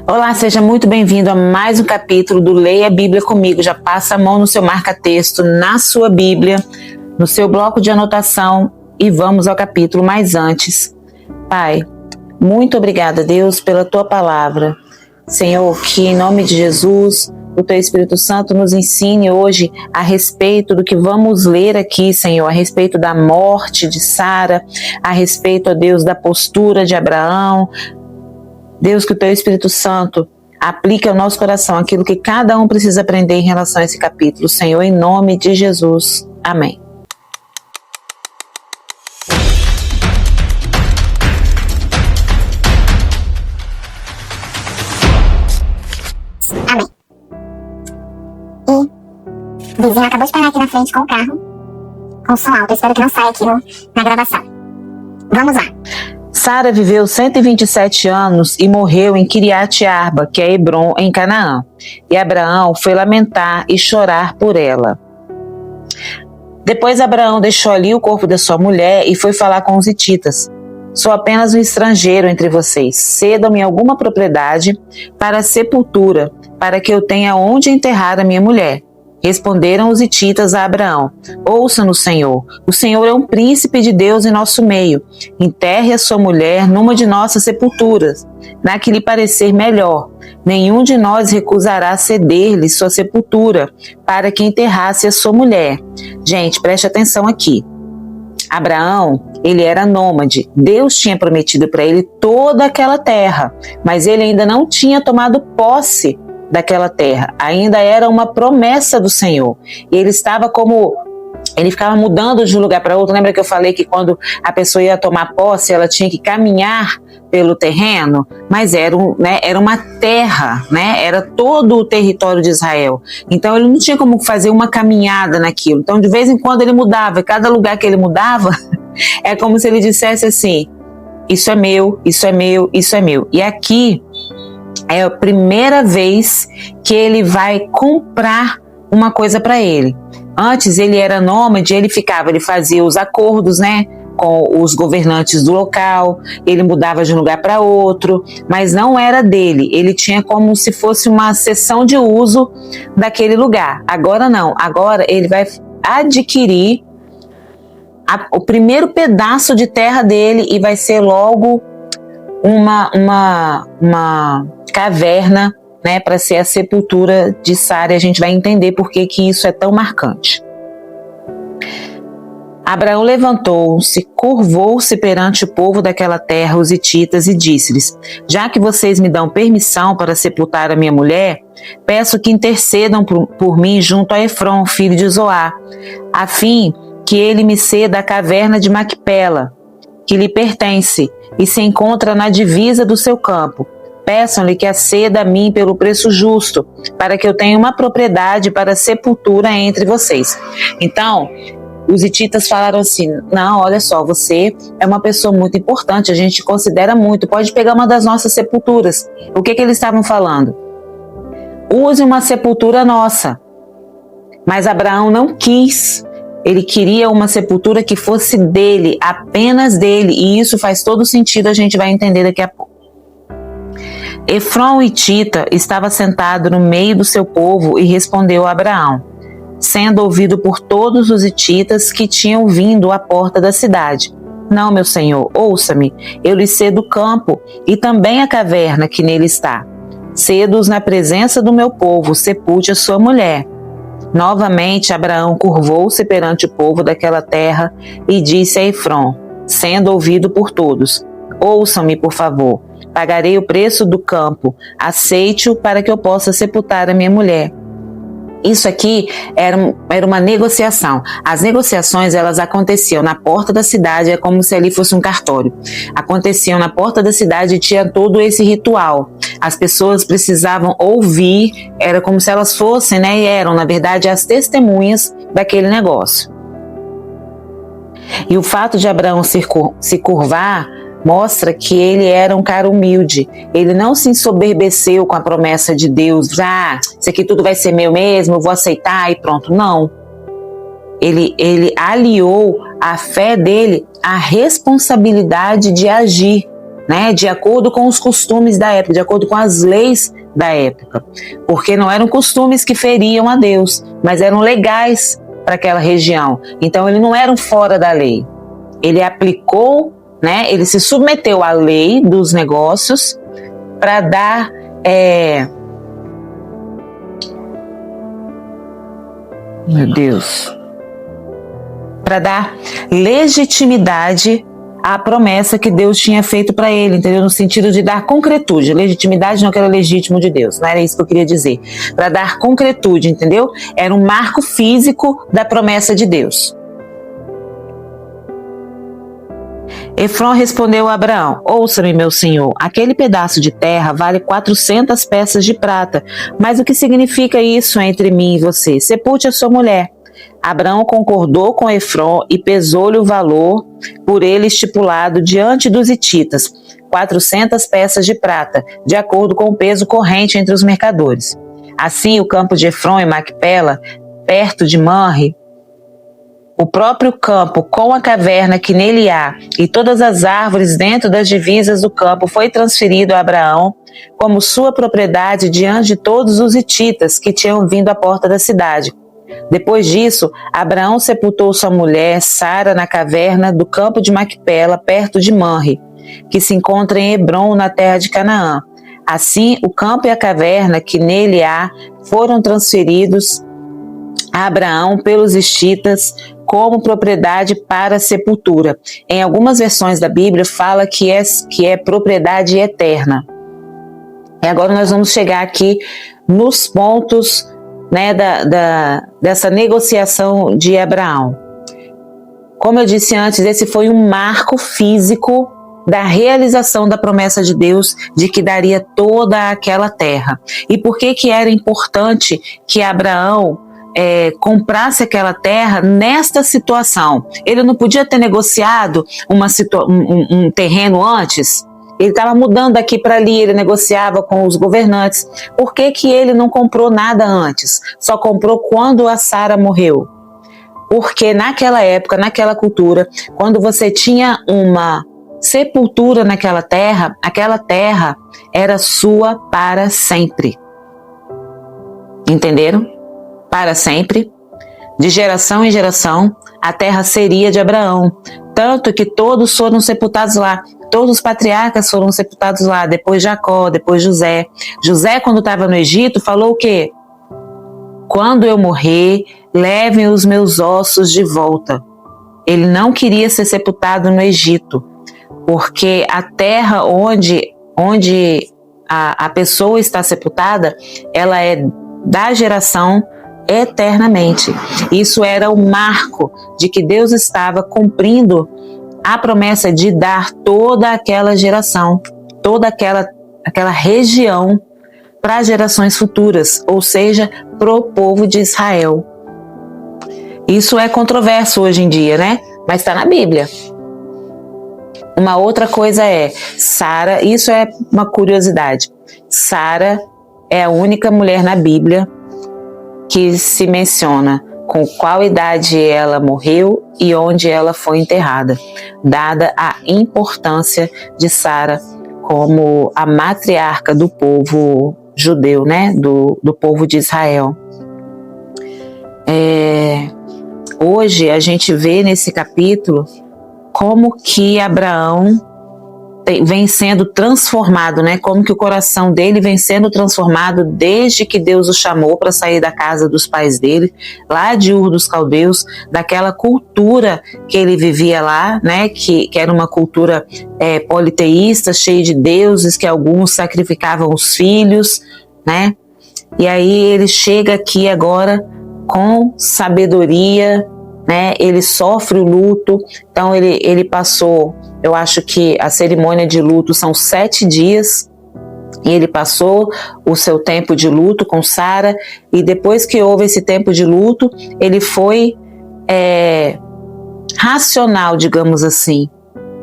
Olá, seja muito bem-vindo a mais um capítulo do Leia a Bíblia Comigo. Já passa a mão no seu marca-texto, na sua Bíblia, no seu bloco de anotação e vamos ao capítulo. Mas antes, Pai, muito obrigada, Deus, pela Tua palavra. Senhor, que em nome de Jesus, o Teu Espírito Santo nos ensine hoje a respeito do que vamos ler aqui, Senhor, a respeito da morte de Sara, a respeito, ó Deus, da postura de Abraão. Deus, que o Teu Espírito Santo aplique ao nosso coração aquilo que cada um precisa aprender em relação a esse capítulo. Senhor, em nome de Jesus. Amém. Amém. E o vizinho acabou de parar aqui na frente com o carro, com som alto. Eu espero que não saia aqui na gravação. Vamos lá. Sara viveu 127 anos e morreu em Kiriat Arba, que é Hebron, em Canaã. E Abraão foi lamentar e chorar por ela. Depois Abraão deixou ali o corpo da sua mulher e foi falar com os hititas. Sou apenas um estrangeiro entre vocês. Cedam-me alguma propriedade para a sepultura, para que eu tenha onde enterrar a minha mulher. Responderam os hititas a Abraão: Ouça-nos, Senhor. O Senhor é um príncipe de Deus em nosso meio. Enterre a sua mulher numa de nossas sepulturas, na que lhe parecer melhor. Nenhum de nós recusará ceder-lhe sua sepultura, para que enterrasse a sua mulher. Gente, preste atenção aqui. Abraão, ele era nômade. Deus tinha prometido para ele toda aquela terra, mas ele ainda não tinha tomado posse daquela terra. Ainda era uma promessa do Senhor. E ele ficava mudando de um lugar para outro. Lembra que eu falei que quando a pessoa ia tomar posse, ela tinha que caminhar pelo terreno? Mas era uma terra, né? Era todo o território de Israel. Então ele não tinha como fazer uma caminhada naquilo. Então de vez em quando ele mudava. E cada lugar que ele mudava, é como se ele dissesse assim: isso é meu, isso é meu, isso é meu. E aqui é a primeira vez que ele vai comprar uma coisa para ele. Antes ele era nômade, ele fazia os acordos, né, com os governantes do local, ele mudava de um lugar para outro, mas não era dele. Ele tinha como se fosse uma cessão de uso daquele lugar. Agora não, agora ele vai adquirir o primeiro pedaço de terra dele e vai ser logo uma caverna, né, para ser a sepultura de Sara. E a gente vai entender por que isso é tão marcante. Abraão levantou-se, curvou-se perante o povo daquela terra, os hititas, e disse-lhes: já que vocês me dão permissão para sepultar a minha mulher, peço que intercedam por mim junto a Efron, filho de Zoar, a fim que ele me ceda a caverna de Macpela, que lhe pertence e se encontra na divisa do seu campo. Peçam-lhe que a ceda a mim pelo preço justo, para que eu tenha uma propriedade para sepultura entre vocês. Então, os hititas falaram assim: não, olha só, você é uma pessoa muito importante, a gente considera muito, pode pegar uma das nossas sepulturas. O que eles estavam falando? Use uma sepultura nossa. Mas Abraão não quis. Ele queria uma sepultura que fosse dele, apenas dele, e isso faz todo sentido, a gente vai entender daqui a pouco. Efron, o hitita, estava sentado no meio do seu povo e respondeu a Abraão, sendo ouvido por todos os hititas que tinham vindo à porta da cidade: não, meu senhor, ouça-me, eu lhe cedo o campo e também a caverna que nele está. Cedo-os na presença do meu povo, sepulte a sua mulher. Novamente Abraão curvou-se perante o povo daquela terra e disse a Efron, sendo ouvido por todos: ouçam-me, por favor. Pagarei o preço do campo, aceite-o para que eu possa sepultar a minha mulher. Isso aqui era uma negociação. As negociações, elas aconteciam na porta da cidade, é como se ali fosse um cartório. Aconteciam na porta da cidade e tinha todo esse ritual. As pessoas precisavam ouvir, era como se elas fossem, né, e eram, na verdade, as testemunhas daquele negócio. E o fato de Abraão se curvar mostra que ele era um cara humilde. Ele não se ensoberbeceu com a promessa de Deus: isso aqui tudo vai ser meu mesmo, eu vou aceitar e pronto. Não. Ele aliou a fé dele à responsabilidade de agir né, de acordo com os costumes da época, de acordo com as leis da época, porque não eram costumes que feriam a Deus, mas eram legais para aquela região. Então ele não era um fora da lei. Ele aplicou, né, ele se submeteu à lei dos negócios para dar para dar legitimidade à promessa que Deus tinha feito para ele, entendeu? No sentido de dar concretude. Legitimidade não que era legítimo de Deus, não era isso que eu queria dizer. Para dar concretude, entendeu? Era um marco físico da promessa de Deus. Efrom respondeu a Abraão: ouça-me, meu senhor, aquele pedaço de terra vale 400 peças de prata. Mas o que significa isso entre mim e você? Sepulte a sua mulher. Abraão concordou com Efrom e pesou-lhe o valor por ele estipulado diante dos hititas, 400 peças de prata, de acordo com o peso corrente entre os mercadores. Assim, o campo de Efrom em Macpela, perto de Manre, o próprio campo com a caverna que nele há e todas as árvores dentro das divisas do campo foi transferido a Abraão como sua propriedade diante de todos os hititas que tinham vindo à porta da cidade. Depois disso, Abraão sepultou sua mulher Sara na caverna do campo de Macpela, perto de Manre, que se encontra em Hebrom, na terra de Canaã. Assim, o campo e a caverna que nele há foram transferidos a Abraão pelos hititas como propriedade para a sepultura. Em algumas versões da Bíblia fala que é propriedade eterna. E agora nós vamos chegar aqui nos pontos, né, dessa negociação de Abraão. Como eu disse antes, esse foi um marco físico da realização da promessa de Deus de que daria toda aquela terra. E por que era importante que Abraão comprasse aquela terra nesta situação? Ele não podia ter negociado um terreno antes? Ele estava mudando daqui para ali, ele negociava com os governantes. Por que ele não comprou nada antes? Só comprou quando a Sara morreu? Porque naquela época, naquela cultura, quando você tinha uma sepultura naquela terra, aquela terra era sua para sempre. Entenderam? Para sempre. De geração em geração, a terra seria de Abraão. Tanto que todos foram sepultados lá. Todos os patriarcas foram sepultados lá, depois Jacó, depois José. José, quando estava no Egito, falou o quê? Quando eu morrer, levem os meus ossos de volta. Ele não queria ser sepultado no Egito, porque a terra onde a pessoa está sepultada, ela é da geração eternamente. Isso era o marco de que Deus estava cumprindo a promessa de dar toda aquela geração, toda aquela região para gerações futuras, ou seja, para o povo de Israel. Isso é controverso hoje em dia, né? Mas está na Bíblia. Uma outra coisa é, Sara, isso é uma curiosidade, Sara é a única mulher na Bíblia que se menciona com qual idade ela morreu e onde ela foi enterrada, dada a importância de Sara como a matriarca do povo judeu, né? Do povo de Israel. Hoje a gente vê nesse capítulo como que Abraão vem sendo transformado, né? Como que o coração dele vem sendo transformado desde que Deus o chamou para sair da casa dos pais dele, lá de Ur dos Caldeus, daquela cultura que ele vivia lá, né? Que era uma cultura politeísta, cheia de deuses, que alguns sacrificavam os filhos, né? E aí ele chega aqui agora com sabedoria, né? Ele sofre o luto, então ele passou, eu acho que a cerimônia de luto são 7 dias, e ele passou o seu tempo de luto com Sara, e depois que houve esse tempo de luto, ele foi racional, digamos assim,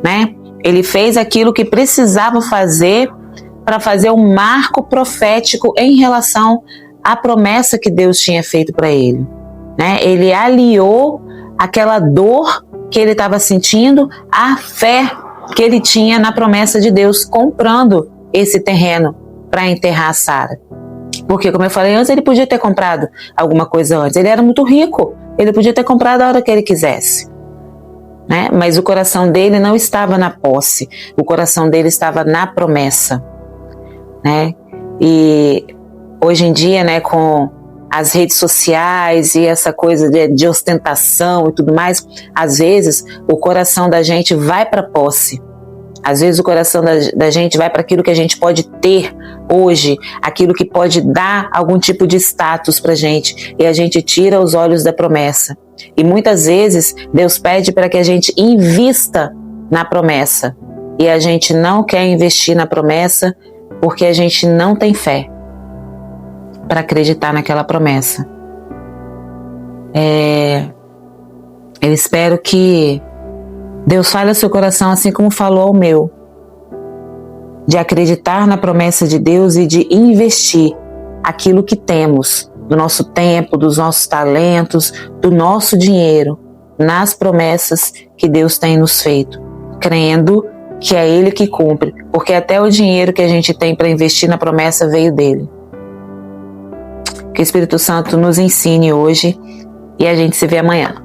né? Ele fez aquilo que precisava fazer para fazer um marco profético em relação à promessa que Deus tinha feito para ele, né? Ele aliou aquela dor que ele estava sentindo à fé que ele tinha na promessa de Deus, comprando esse terreno para enterrar Sara. Porque, como eu falei antes, ele podia ter comprado alguma coisa antes. Ele era muito rico, ele podia ter comprado a hora que ele quisesse, né? Mas o coração dele não estava na posse, o coração dele estava na promessa, né? E hoje em dia, né, com as redes sociais e essa coisa de ostentação e tudo mais, às vezes o coração da gente vai para a posse. Às vezes o coração da gente vai para aquilo que a gente pode ter hoje, aquilo que pode dar algum tipo de status para a gente, e a gente tira os olhos da promessa. E muitas vezes Deus pede para que a gente invista na promessa, e a gente não quer investir na promessa porque a gente não tem fé para acreditar naquela promessa. Eu espero que Deus fale ao seu coração assim como falou ao meu, de acreditar na promessa de Deus e de investir aquilo que temos, do nosso tempo, dos nossos talentos, do nosso dinheiro, nas promessas que Deus tem nos feito, crendo que é Ele que cumpre, porque até o dinheiro que a gente tem para investir na promessa veio dele. Que o Espírito Santo nos ensine hoje e a gente se vê amanhã.